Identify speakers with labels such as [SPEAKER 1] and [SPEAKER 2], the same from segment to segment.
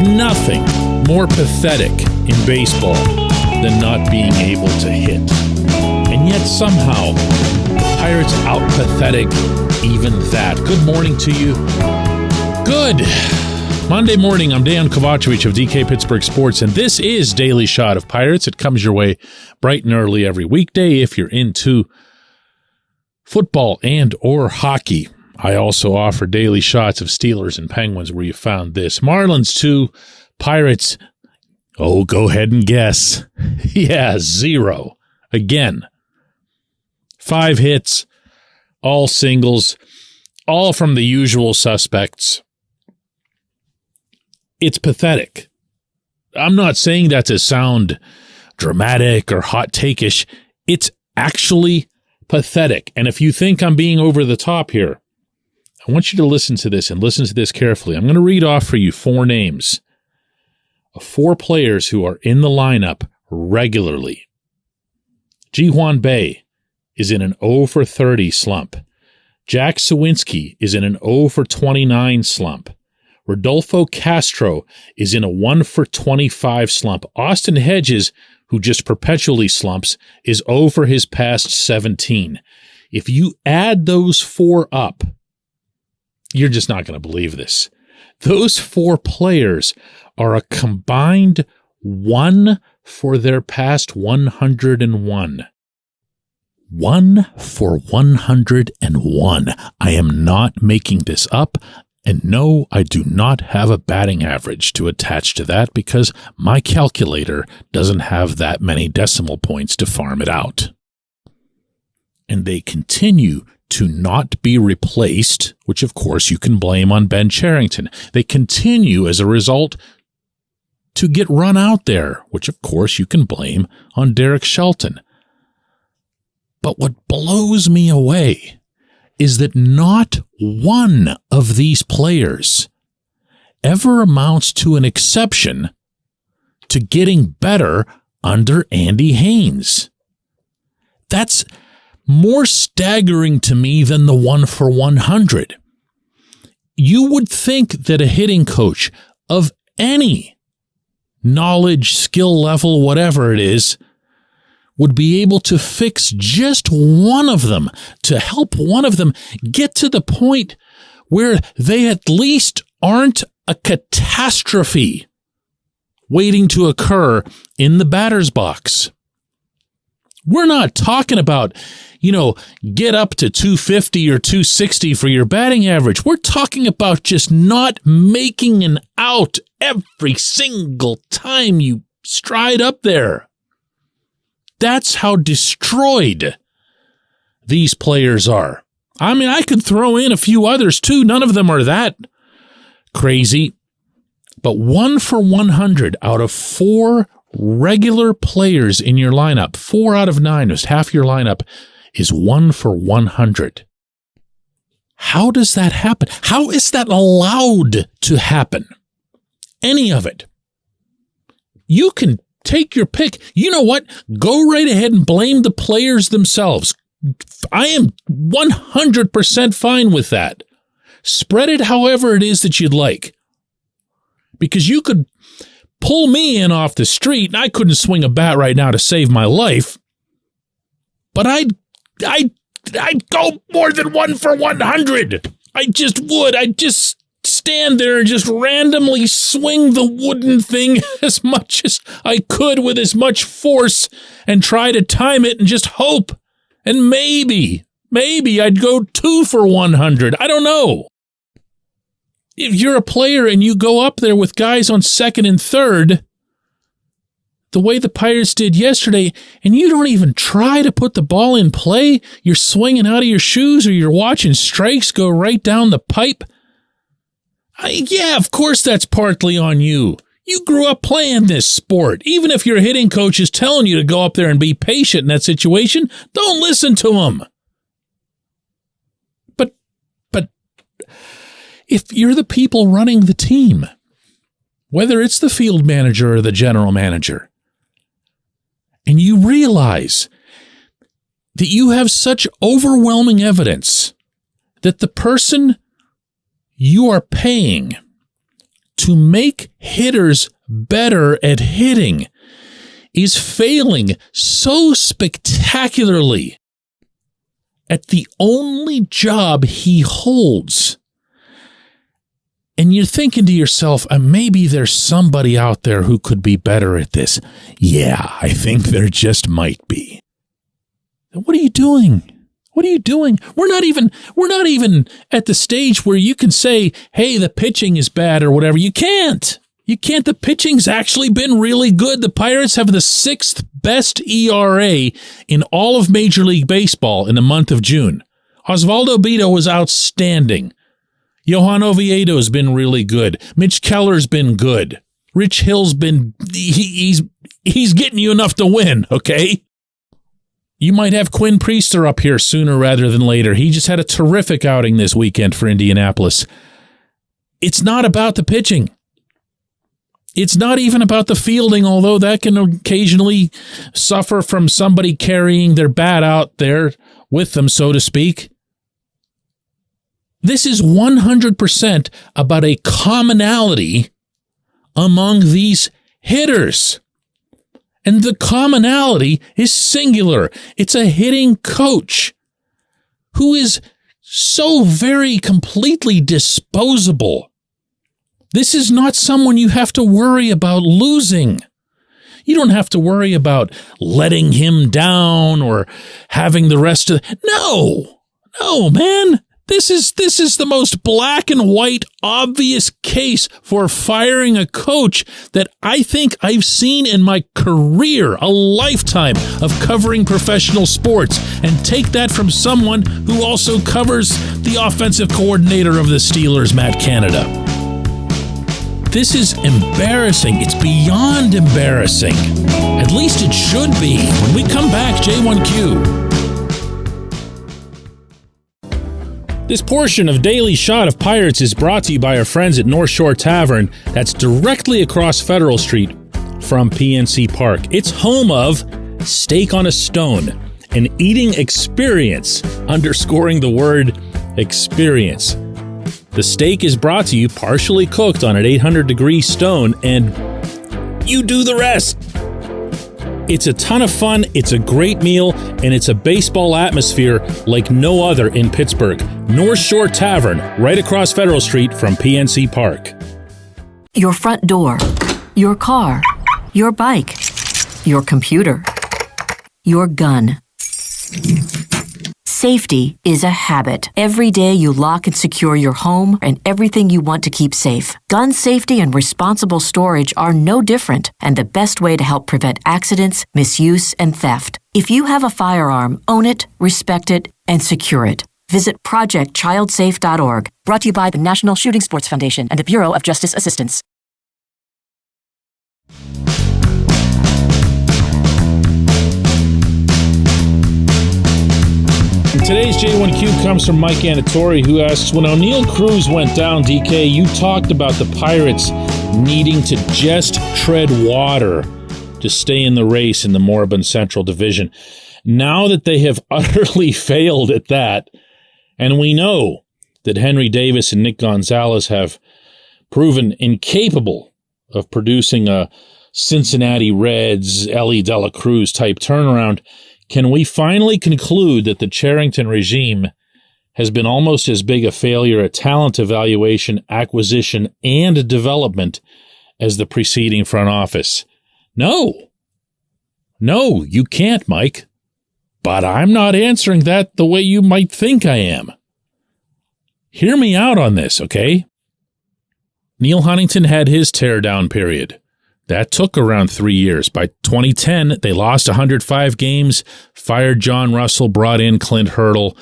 [SPEAKER 1] There's nothing more pathetic in baseball than not being able to hit. And yet somehow, the Pirates out-pathetic even that. Good morning to you. Good Monday morning. I'm Dejan Kovacevic of DK Pittsburgh Sports, and this is Daily Shot of Pirates. It comes your way bright and early every weekday if you're into football and or hockey. I also offer daily shots of Steelers and Penguins where you found this. Marlins 2, Pirates, oh, go ahead and guess. Yeah, 0. Again. 5 hits, all singles, all from the usual suspects. It's pathetic. I'm not saying that to sound dramatic or hot take-ish. It's actually pathetic. And if you think I'm being over the top here, I want you to listen to this and listen to this carefully. I'm going to read off for you 4 names of 4 players who are in the lineup regularly. Ji-hwan Bae is in an 0 for 30 slump. Jack Sawinski is in an 0 for 29 slump. Rodolfo Castro is in a 1 for 25 slump. Austin Hedges, who just perpetually slumps, is 0 for his past 17. If you add those 4 up, you're just not going to believe this. Those 4 players are a combined 1 for their past 101. 1 for 101. I am not making this up. And no, I do not have a batting average to attach to that because my calculator doesn't have that many decimal points to farm it out. And they continue to not be replaced, which of course you can blame on Ben Cherington. They continue as a result to get run out there, which of course you can blame on Derek Shelton. But what blows me away is that not one of these players ever amounts to an exception to getting better under Andy Haynes. That's more staggering to me than the 1 for 100. You would think that a hitting coach of any knowledge, skill level, whatever it is, would be able to fix just one of them, to help one of them get to the point where they at least aren't a catastrophe waiting to occur in the batter's box. We're not talking about, get up to 250 or 260 for your batting average. We're talking about just not making an out every single time you stride up there. That's how destroyed these players are. I mean, I could throw in a few others too. None of them are that crazy. But 1 for 100 out of 4 regular players in your lineup, 4 out of 9, just half your lineup, is 1 for 100. How does that happen? How is that allowed to happen? Any of it. You can take your pick. You know what? Go right ahead and blame the players themselves. I am 100% fine with that. Spread it however it is that you'd like. Because you could pull me in off the street, and I couldn't swing a bat right now to save my life. But I'd go more than 1 for 100. I just would. I'd just stand there and just randomly swing the wooden thing as much as I could with as much force and try to time it and just hope. And maybe I'd go 2 for 100. I don't know. If you're a player and you go up there with guys on second and third, the way the Pirates did yesterday, and you don't even try to put the ball in play, you're swinging out of your shoes or you're watching strikes go right down the pipe. Yeah, of course that's partly on you. You grew up playing this sport. Even if your hitting coach is telling you to go up there and be patient in that situation, don't listen to him. But if you're the people running the team, whether it's the field manager or the general manager, and you realize that you have such overwhelming evidence that the person you are paying to make hitters better at hitting is failing so spectacularly at the only job he holds. And you're thinking to yourself, maybe there's somebody out there who could be better at this. Yeah, I think there just might be. What are you doing? What are you doing? We're not even at the stage where you can say, hey, the pitching is bad or whatever. You can't. The pitching's actually been really good. The Pirates have the 6th best ERA in all of Major League Baseball in the month of June. Osvaldo Bido was outstanding. Johan Oviedo's been really good. Mitch Keller's been good. Rich Hill's been, he's getting you enough to win, okay? You might have Quinn Priester up here sooner rather than later. He just had a terrific outing this weekend for Indianapolis. It's not about the pitching. It's not even about the fielding, although that can occasionally suffer from somebody carrying their bat out there with them, so to speak. This is 100% about a commonality among these hitters. And the commonality is singular. It's a hitting coach who is so very completely disposable. This is not someone you have to worry about losing. You don't have to worry about letting him down or having the rest of... No, man. This is the most black and white obvious case for firing a coach that I think I've seen in my career, a lifetime of covering professional sports. And take that from someone who also covers the offensive coordinator of the Steelers, Matt Canada. This is embarrassing. It's beyond embarrassing. At least it should be. When we come back, J1Q. This portion of Daily Shot of Pirates is brought to you by our friends at North Shore Tavern that's directly across Federal Street from PNC Park. It's home of Steak on a Stone, an eating experience, underscoring the word experience. The steak is brought to you partially cooked on an 800-degree stone, and you do the rest. It's a ton of fun, it's a great meal, and it's a baseball atmosphere like no other in Pittsburgh. North Shore Tavern, right across Federal Street from PNC Park.
[SPEAKER 2] Your front door, your car, your bike, your computer, your gun. Safety is a habit. Every day you lock and secure your home and everything you want to keep safe. Gun safety and responsible storage are no different and the best way to help prevent accidents, misuse, and theft. If you have a firearm, own it, respect it, and secure it. Visit ProjectChildSafe.org. Brought to you by the National Shooting Sports Foundation and the Bureau of Justice Assistance.
[SPEAKER 1] Today's J1Q comes from Mike Anatori, who asks, when O'Neal Cruz went down, DK, you talked about the Pirates needing to just tread water to stay in the race in the moribund Central Division. Now that they have utterly failed at that, and we know that Henry Davis and Nick Gonzalez have proven incapable of producing a Cincinnati Reds, Ellie De La Cruz type turnaround, can we finally conclude that the Cherington regime has been almost as big a failure at talent evaluation, acquisition, and development as the preceding front office? No, you can't, Mike. But I'm not answering that the way you might think I am. Hear me out on this, okay? Neil Huntington had his teardown period. That took around 3 years. By 2010, they lost 105 games, fired John Russell, brought in Clint Hurdle.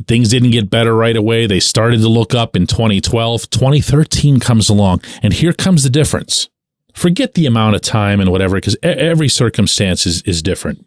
[SPEAKER 1] Things didn't get better right away. They started to look up in 2012. 2013 comes along, and here comes the difference. Forget the amount of time and whatever, because every circumstance is different.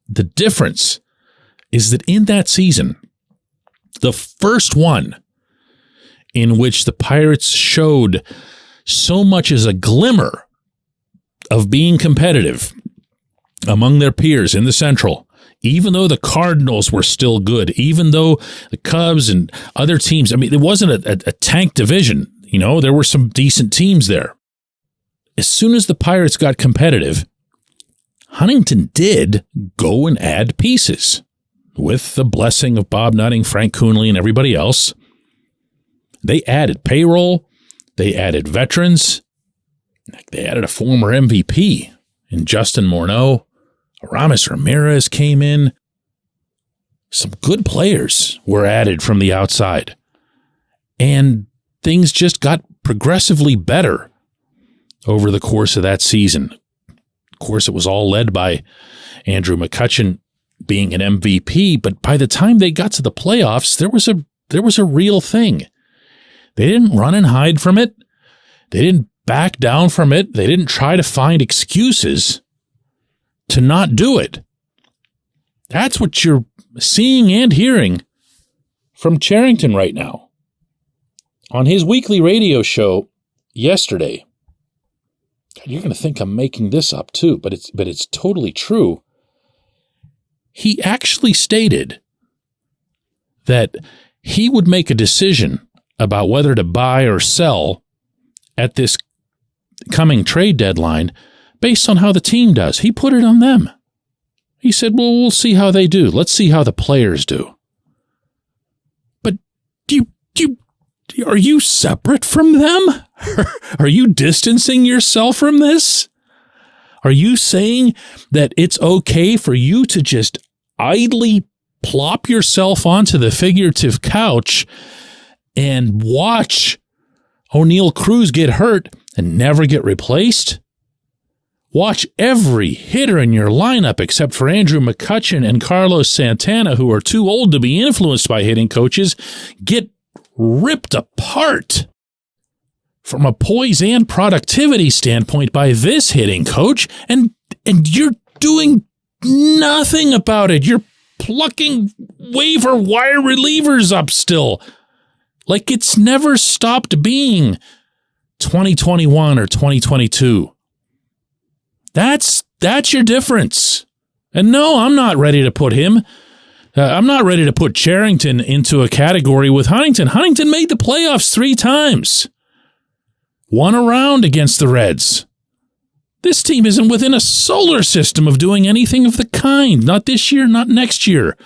[SPEAKER 1] The difference is that in that season, the first one in which the Pirates showed so much as a glimmer of being competitive among their peers in the Central, even though the Cardinals were still good, even though the Cubs and other teams, I mean, it wasn't a tank division. There were some decent teams there. As soon as the Pirates got competitive, Huntington did go and add pieces with the blessing of Bob Nutting, Frank Coonley, and everybody else. They added payroll. They added veterans. They added a former MVP in Justin Morneau. Aramis Ramirez came in. Some good players were added from the outside. And things just got progressively better over the course of that season. Of course, it was all led by Andrew McCutchen being an MVP, but by the time they got to the playoffs, there was a real thing. They didn't run and hide from it. They didn't back down from it. They didn't try to find excuses to not do it. That's what you're seeing and hearing from Cherington right now. On his weekly radio show yesterday, you're going to think I'm making this up too, but it's totally true. He actually stated that he would make a decision about whether to buy or sell at this coming trade deadline based on how the team does. He put it on them. He said, well, we'll see how they do. Let's see how the players do. But are you separate from them? Are you distancing yourself from this? Are you saying that it's okay for you to just idly plop yourself onto the figurative couch and watch O'Neal Cruz get hurt and never get replaced? Watch every hitter in your lineup except for Andrew McCutchen and Carlos Santana, who are too old to be influenced by hitting coaches, get ripped apart from a poise and productivity standpoint by this hitting coach, and you're doing nothing about it. You're plucking waiver wire relievers up still. Like it's never stopped being 2021 or 2022. That's your difference. And no, I'm not ready to put him. I'm not ready to put Cherington into a category with Huntington. Huntington made the playoffs 3 times. Won a round against the Reds. This team isn't within a solar system of doing anything of the kind. Not this year, not next year.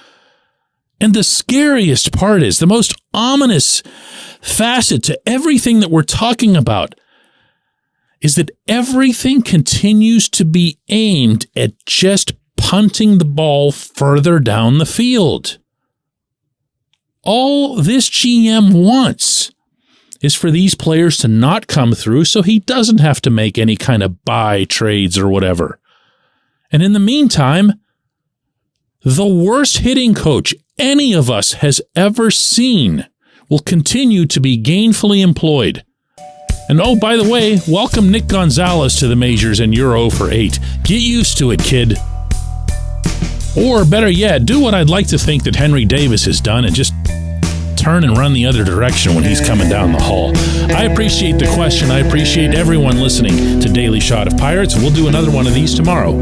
[SPEAKER 1] And the scariest part is, the most ominous facet to everything that we're talking about, is that everything continues to be aimed at just punting the ball further down the field. All this GM wants is for these players to not come through so he doesn't have to make any kind of buy trades or whatever. And in the meantime, the worst hitting coach any of us has ever seen will continue to be gainfully employed. And oh, by the way, welcome Nick Gonzalez to the majors and you're 0 for 8. Get used to it, kid. Or better yet, do what I'd like to think that Henry Davis has done and just turn and run the other direction when he's coming down the hall. I appreciate the question. I appreciate everyone listening to Daily Shot of Pirates. We'll do another one of these tomorrow.